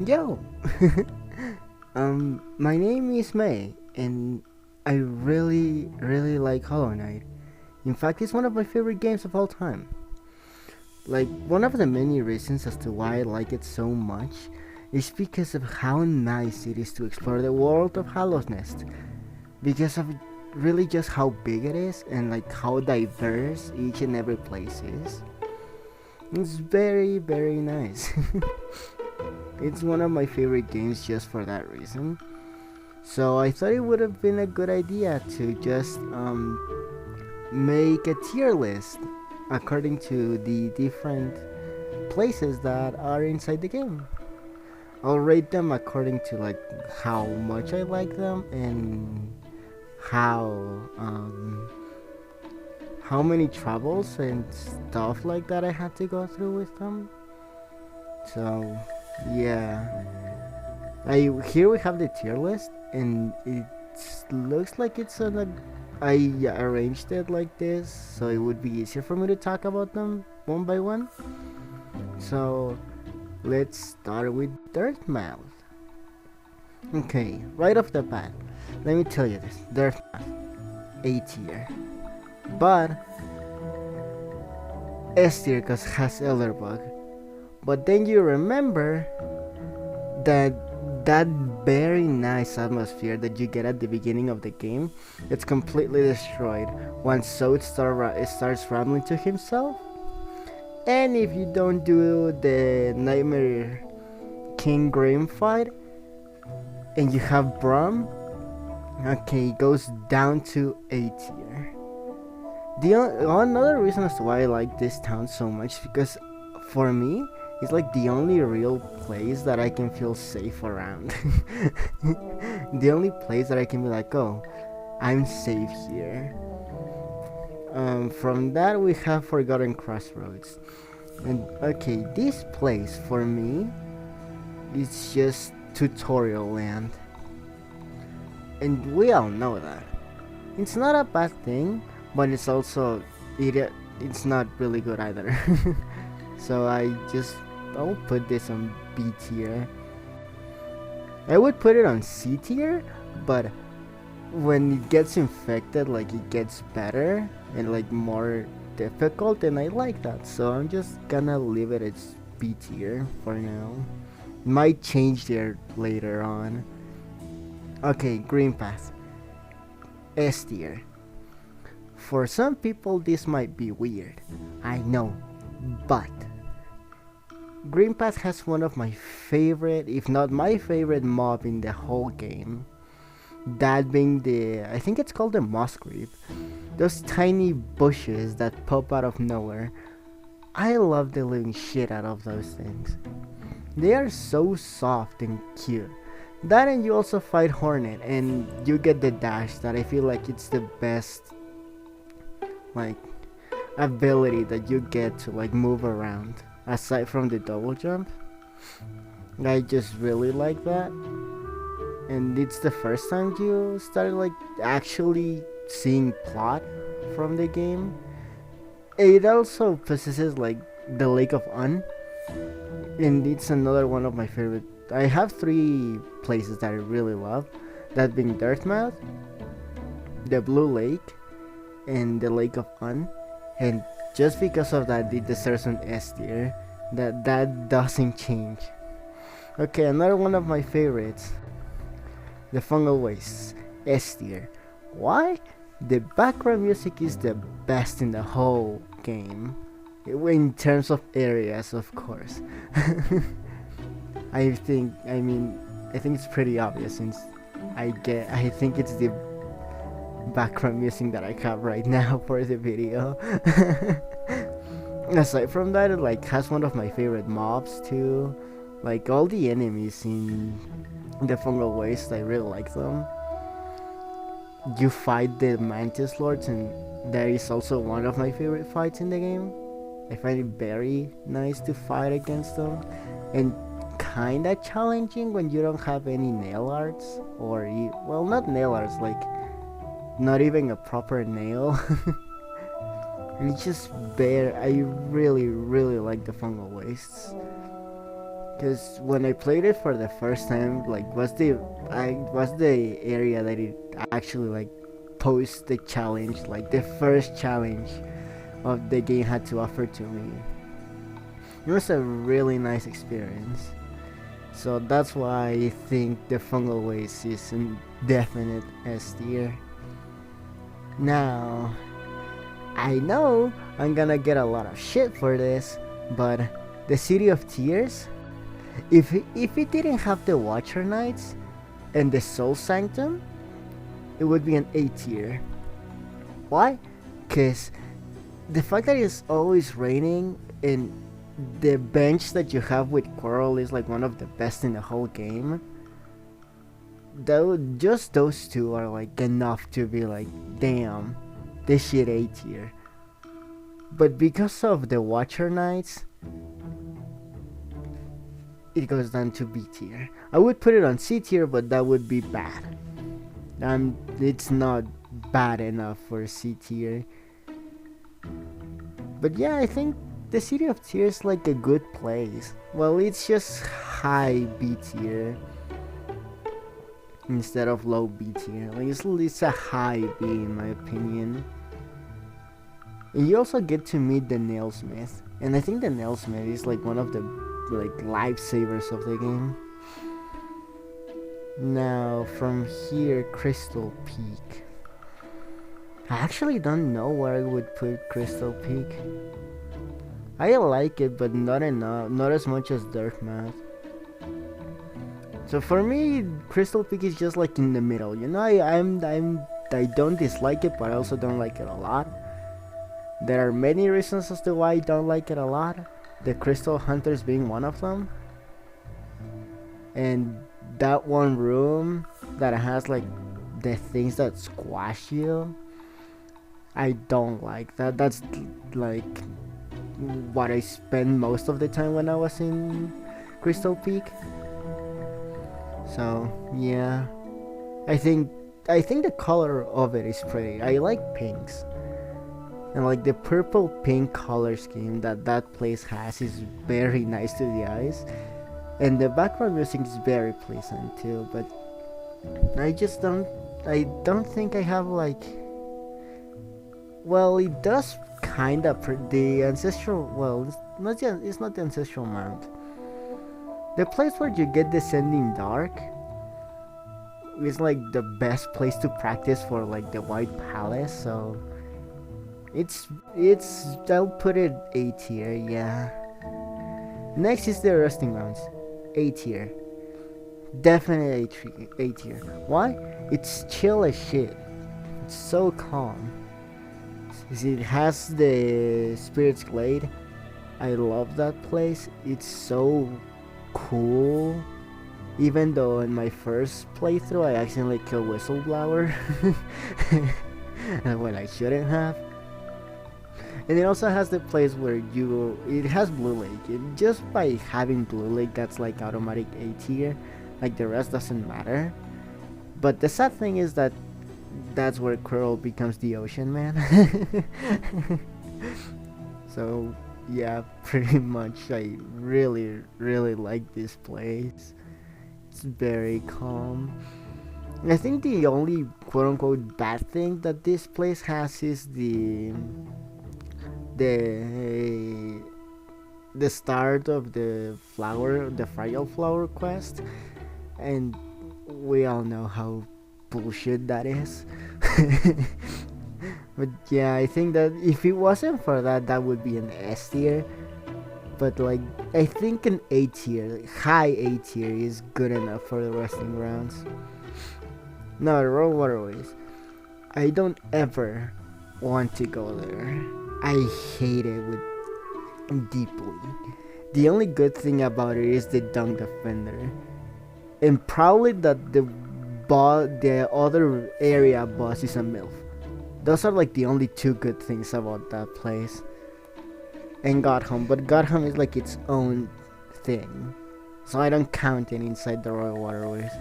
Yo! My name is Mei, and I really like Hollow Knight. In fact, it's one of my favorite games of all time. Like, one of the many reasons as to why I like it so much is because of how nice it is to explore the world of Hollow's Nest. Because of really just how big it is and like how diverse each and every place is. It's very nice. It's one of my favorite games just for that reason. So I thought it would have been a good idea to just make a tier list according to the different places that are inside the game. I'll rate them according to like how much I like them and how how many troubles and stuff like that I had to go through with them. So yeah, here we have the tier list, and it looks like it's on a. I arranged it like this, so it would be easier for me to talk about them one by one. So let's start with Dirtmouth. Okay, right off the bat, let me tell you this: Dirtmouth, A tier, but S tier cause has Elderbug. But then you remember that that very nice atmosphere that you get at the beginning of the game, it's completely destroyed once starts rambling to himself. And if you don't do the Nightmare King Grim fight, and you have Brum, okay, it goes down to A tier. Another reason as to why I like this town so much is because for me, it's like the only real place that I can feel safe around. The only place that I can be like, oh, I'm safe here. From that we have Forgotten Crossroads. And okay, this place for me is just tutorial land. And we all know that. It's not a bad thing, but it's also it's not really good either. So I'll put this on B tier. I would put it on C tier, but when it gets infected, like it gets better and like more difficult, and I like that. So I'm just gonna leave it as B tier for now. Might change there later on. Okay, Green Path, S tier. For some people this might be weird, I know, but Green Path has one of my favorite, if not my favorite mob in the whole game. That being I think it's called the moss creep. Those tiny bushes that pop out of nowhere. I love the living shit out of those things. They are so soft and cute. That, and you also fight Hornet and you get the dash that I feel like it's the best like ability that you get to like move around. Aside from the double jump, I just really like that. And it's the first time you started like actually seeing plot from the game. It also possesses like the Lake of Un, and it's another one of my favorite. I have 3 places that I really love, that being Dirtmouth, the Blue Lake, and the Lake of Un. And just because of that, it deserves an S tier. That doesn't change. Okay, another one of my favorites, the Fungal Wastes, S tier. Why? The background music is the best in the whole game, in terms of areas, of course. I think it's pretty obvious since I think it's the background music that I have right now for the video. Aside from that, it like has one of my favorite mobs too. Like all the enemies in the Fungal Waste, I really like them. You fight the Mantis Lords, and that is also one of my favorite fights in the game. I find it very nice to fight against them, and kinda challenging when you don't have any nail arts, or well, not nail arts, like not even a proper nail. And it's just bare. I really like the Fungal Wastes. Cause when I played it for the first time, like was the area that it actually like posed the challenge, like the first challenge of the game had to offer to me. It was a really nice experience. So that's why I think the Fungal Waste is in definite S tier. Now, I know I'm gonna get a lot of shit for this, but the City of Tears, if it didn't have the Watcher Knights and the Soul Sanctum, it would be an A tier. Why? Cause the fact that it's always raining and the bench that you have with Coral is like one of the best in the whole game. Just those two are like enough to be like, damn, this shit A tier. But because of the Watcher Knights, it goes down to B tier. I would put it on C tier, but that would be bad. It's not bad enough for C tier. But yeah, I think the City of Tears is like a good place. Well, it's just high B tier instead of low B tier. Like it's a high B in my opinion. And you also get to meet the Nailsmith, and I think the Nailsmith is like one of the like lifesavers of the game. Now from here, Crystal Peak. I actually don't know where I would put Crystal Peak. I like it, but not enough, not as much as Dartmouth. So for me, Crystal Peak is just like in the middle. You know, I don't dislike it, but I also don't like it a lot. There are many reasons as to why I don't like it a lot. The Crystal Hunters being one of them. And that one room that has like the things that squash you, I don't like that. That's like what I spend most of the time when I was in Crystal Peak. So yeah, I think the color of it is pretty. I like pinks, and like the purple pink color scheme that place has is very nice to the eyes, and the background music is very pleasant too. But I don't think I have like, well, it does kind of the ancestral, well, it's not the ancestral mount. The place where you get Descending Dark is like the best place to practice for like the White Palace, so it's I'll put it A tier, yeah. Next is the Resting Grounds, A tier. Definitely A tier. Why? It's chill as shit. It's so calm. It has the Spirit's Glade. I love that place. It's so cool. Even though in my first playthrough I accidentally killed Whistleblower when I shouldn't have. And it also has the place where it has Blue Lake. Just by having Blue Lake, that's like automatic A tier. Like the rest doesn't matter. But the sad thing is that that's where Quirrell becomes the Ocean Man. So yeah, pretty much I really like this place. It's very calm. I think the only quote-unquote bad thing that this place has is the start of the Fragile Flower quest, and we all know how bullshit that is. But yeah, I think that if it wasn't for that, that would be an S tier. But like, I think an A tier, high A tier, is good enough for the Resting Grounds. No, the Royal Waterways, I don't ever want to go there. I hate it deeply. The only good thing about it is the Dung Defender, and probably that the other area boss is a MILF. Those are like the only two good things about that place. And Godham, but Godham is like its own thing, so I don't count it inside the Royal Waterways.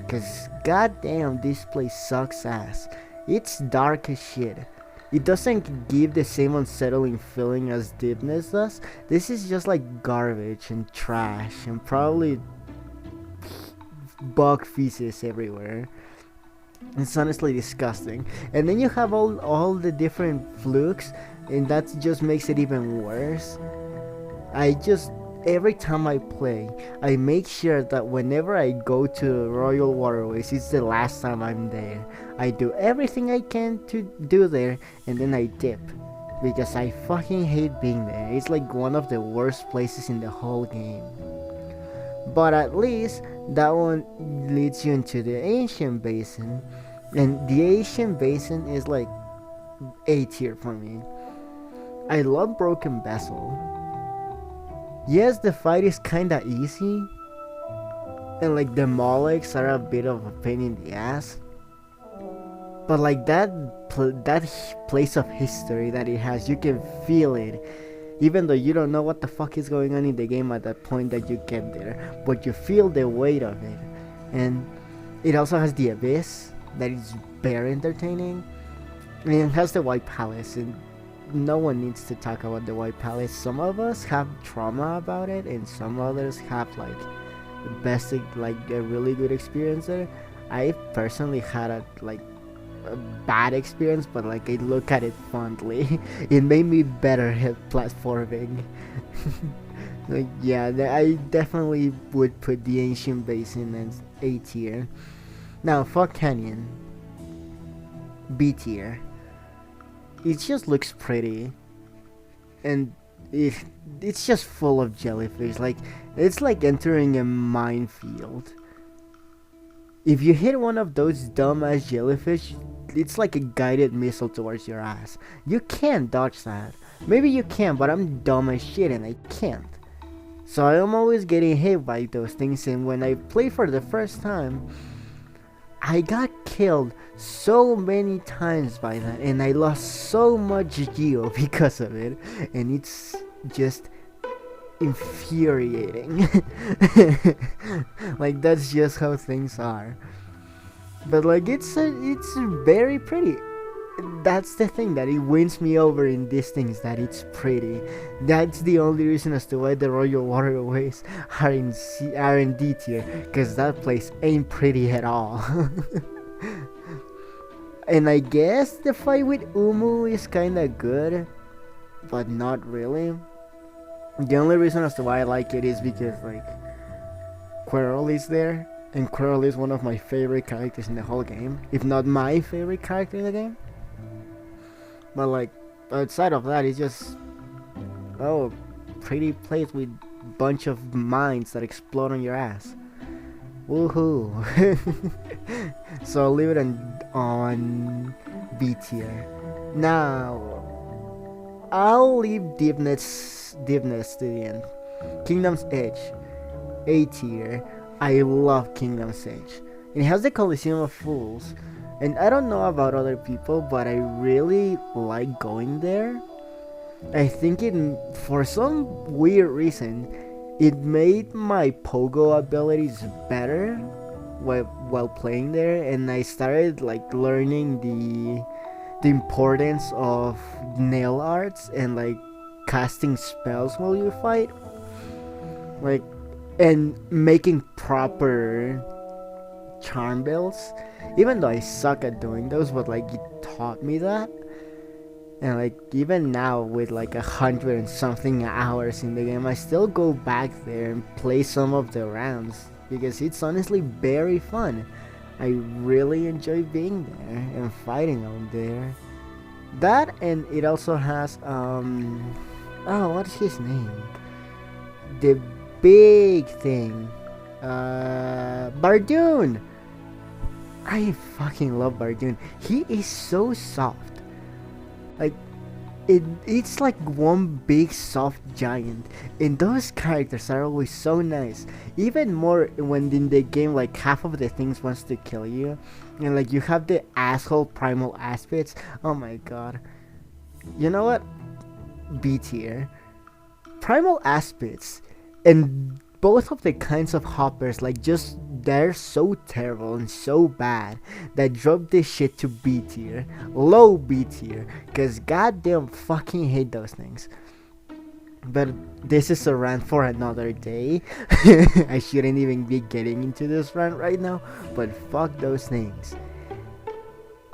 Cause goddamn, this place sucks ass. It's dark as shit. It doesn't give the same unsettling feeling as Deepness does. This is just like garbage and trash and probably bug feces everywhere. It's honestly disgusting. And then you have all the different flukes, and that just makes it even worse. Every time I play, I make sure that whenever I go to Royal Waterways, it's the last time I'm there. I do everything I can to do there, and then I dip. Because I fucking hate being there. It's like one of the worst places in the whole game. But at least that one leads you into the Ancient Basin. And the Ancient Basin is like A tier for me. I love Broken Vessel. Yes, the fight is kinda easy, and like the Molochs are a bit of a pain in the ass. But like that place of history that it has, you can feel it, even though you don't know what the fuck is going on in the game at that point that you get there. But you feel the weight of it, and it also has the Abyss that is very entertaining, and it has the White Palace. And no one needs to talk about the White Palace. Some of us have trauma about it, and some others have like a really good experience there. I personally had a bad experience, but like I look at it fondly. It made me better at platforming. Like yeah, I definitely would put the Ancient Basin as A tier. Now Fog Canyon, B tier. It just looks pretty, and it's just full of jellyfish. Like it's like entering a minefield. If you hit one of those dumbass jellyfish, it's like a guided missile towards your ass. You can't dodge that. Maybe you can, but I'm dumb as shit and I can't. So I'm always getting hit by those things, and when I play for the first time, I got killed so many times by that, and I lost so much geo because of it, and it's just infuriating. Like that's just how things are. But like it's very pretty. That's the thing that it wins me over in these things, that it's pretty. That's the only reason as to why the Royal Waterways are in D tier, because that place ain't pretty at all. And I guess the fight with Umu is kinda good, but not really. The only reason as to why I like it is because like Quirrell is there, and Quirrell is one of my favorite characters in the whole game, if not my favorite character in the game. But like outside of that, it's just pretty place with bunch of mines that explode on your ass. Woohoo! So I'll leave it on B tier. Now I'll leave Deepness to the end. Kingdom's Edge, A tier. I love Kingdom's Edge. It has the Coliseum of Fools. And I don't know about other people, but I really like going there. I think for some weird reason, it made my pogo abilities better while playing there, and I started like learning the importance of nail arts and like casting spells while you fight, like, and making proper charm builds. Even though I suck at doing those, but like it taught me that. And like even now with like 100 and something hours in the game, I still go back there and play some of the rounds because it's honestly very fun. I really enjoy being there and fighting out there. That, and it also has what's his name? The big thing. Bardoon! I fucking love Bardoon. He is so soft. Like, it's like one big soft giant. And those characters are always so nice. Even more when in the game, like, half of the things wants to kill you. And like, you have the asshole primal aspects. Oh my god. You know what? B tier. Primal aspects and both of the kinds of hoppers, like just they're so terrible and so bad that drop this shit to B tier, low B tier, cause goddamn fucking hate those things. But this is a rant for another day. I shouldn't even be getting into this rant right now, but fuck those things.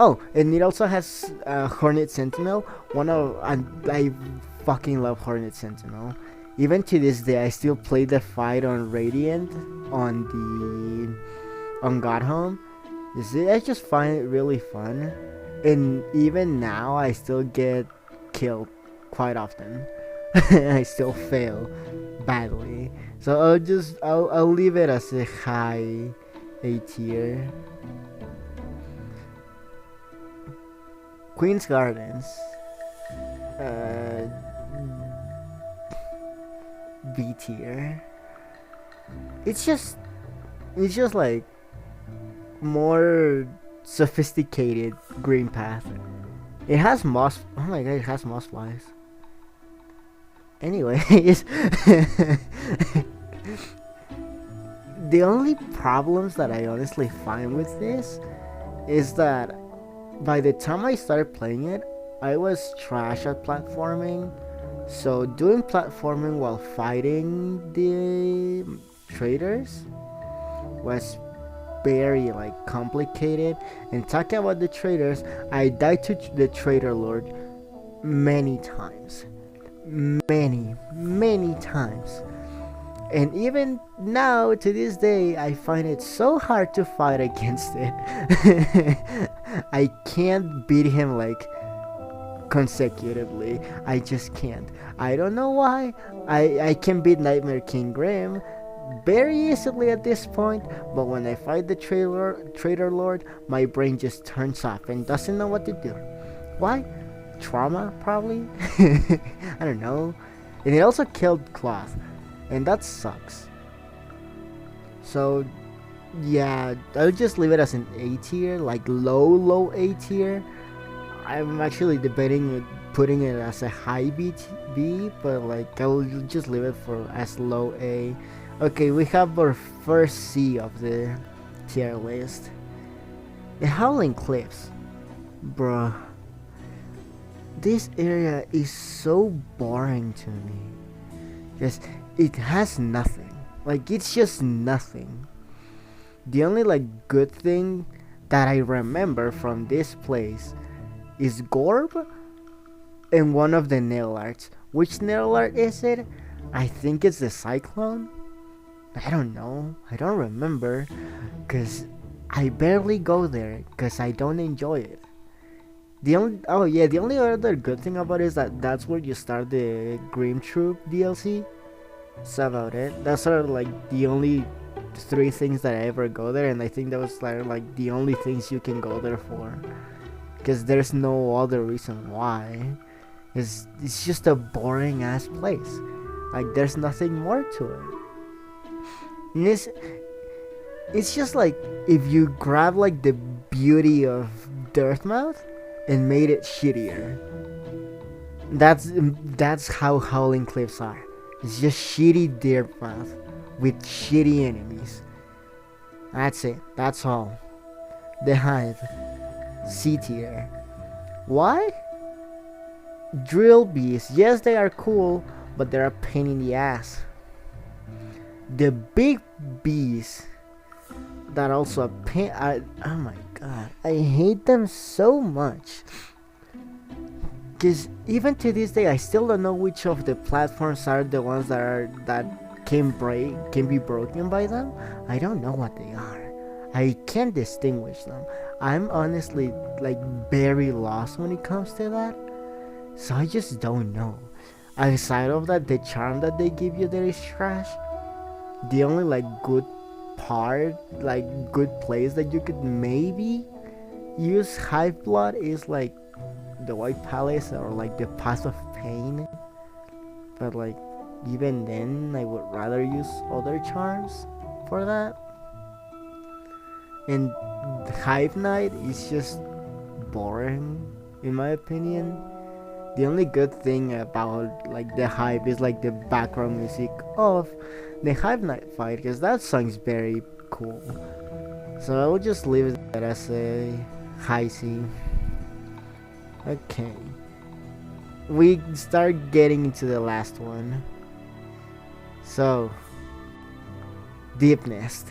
Oh, and it also has Hornet Sentinel. I fucking love Hornet Sentinel. Even to this day, I still play the fight on Radiant on Godhome. I just find it really fun, and even now I still get killed quite often. I still fail badly, so I'll leave it as a high A tier. Queen's Gardens, B tier. It's just like more sophisticated green path. It has moss. Oh my god, it has moss flies. Anyways, the only problems that I honestly find with this is that by the time I started playing it, I was trash at platforming. So doing platforming while fighting the traders was very like complicated. And talking about the traders, I died to the trader lord many times. Many times. And even now, to this day, I find it so hard to fight against it. I can't beat him like consecutively. I just can't. I don't know why. I can beat Nightmare King Grim very easily at this point, but when I fight the Trader Lord, my brain just turns off and doesn't know what to do. Why? Trauma, probably? I don't know. And it also killed Cloth, and that sucks. So yeah, I'll just leave it as an A tier, like low A tier. I'm actually debating with putting it as a high B, but like I'll just leave it as low A. Okay, we have our first C of the tier list. The Howling Cliffs. Bruh. This area is so boring to me. Because it has nothing. Like, it's just nothing. The only, like, good thing that I remember from this place is Gorb and one of the nail arts. Which nail art is it? I think it's the Cyclone. I don't know. I don't remember. Because I barely go there because I don't enjoy it. The only other good thing about it is that that's where you start the Grim Troop DLC. That's about it. That's sort of like the only 3 things that I ever go there, and I think that was like the only things you can go there for. Because there's no other reason why. It's just a boring ass place. Like, there's nothing more to it. And it's just like if you grab like the beauty of Dirtmouth and made it shittier. That's how Howling Cliffs are. It's just shitty Dirtmouth with shitty enemies. That's it. That's all. The Hive, C tier. Why? Drill bees. Yes, they are cool, but they're a pain in the ass. The big bees that also a pain. Oh my god, I hate them so much. Cause even to this day, I still don't know which of the platforms are the ones that can be broken by them. I don't know what they are. I can't distinguish them. I'm honestly like very lost when it comes to that. So I just don't know. Aside of that, the charm that they give you there is trash. The only like good part, like good place that you could maybe use Hive Blood is like the White Palace or like the Path of Pain. But like even then, I would rather use other charms for that. And Hive Night is just boring in my opinion. The only good thing about like the Hive is like the background music of the Hive Night fight, because that song's very cool. So I will just leave it as a high C. Okay. We start getting into the last one. So, Deep Nest.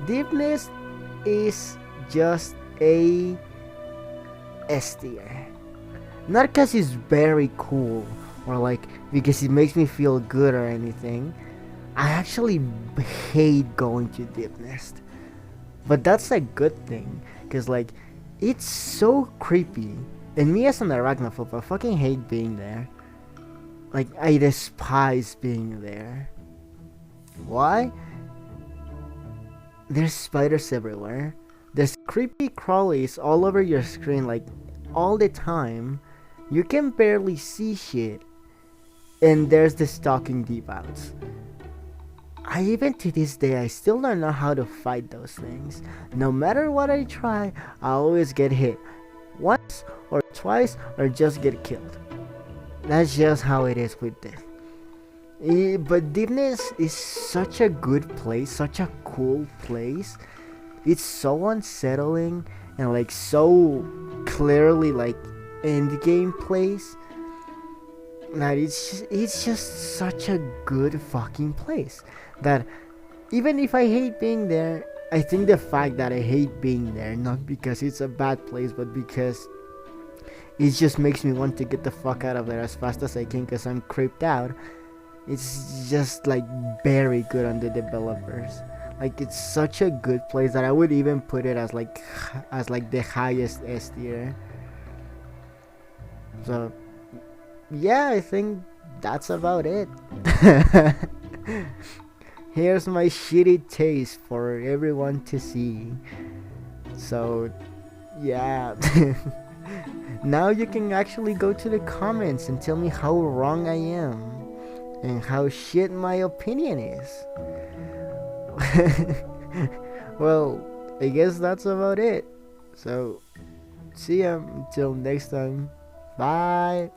Deep Nest is just a S tier. Not because it's very cool or like because it makes me feel good or anything. I actually hate going to Deep Nest. But that's a good thing, because like it's so creepy. And me as an arachnophobe, I fucking hate being there. Like, I despise being there. Why? There's spiders everywhere. There's creepy crawlies all over your screen, like, all the time. You can barely see shit. And there's the stalking deep outs. Even to this day, I still don't know how to fight those things. No matter what I try, I always get hit. Once or twice, or just get killed. That's just how it is with this. But Deep Nest is such a good place, such a cool place. It's so unsettling and like so clearly like endgame place. That it's just such a good fucking place that even if I hate being there, I think the fact that I hate being there, not because it's a bad place, but because it just makes me want to get the fuck out of there as fast as I can because I'm creeped out. It's just like very good on the developers. Like, it's such a good place that I would even put it as like the highest S tier. So yeah, I think that's about it. Here's my shitty taste for everyone to see. So yeah. Now you can actually go to the comments and tell me how wrong I am and how shit my opinion is. Well, I guess that's about it. So see ya until next time. Bye.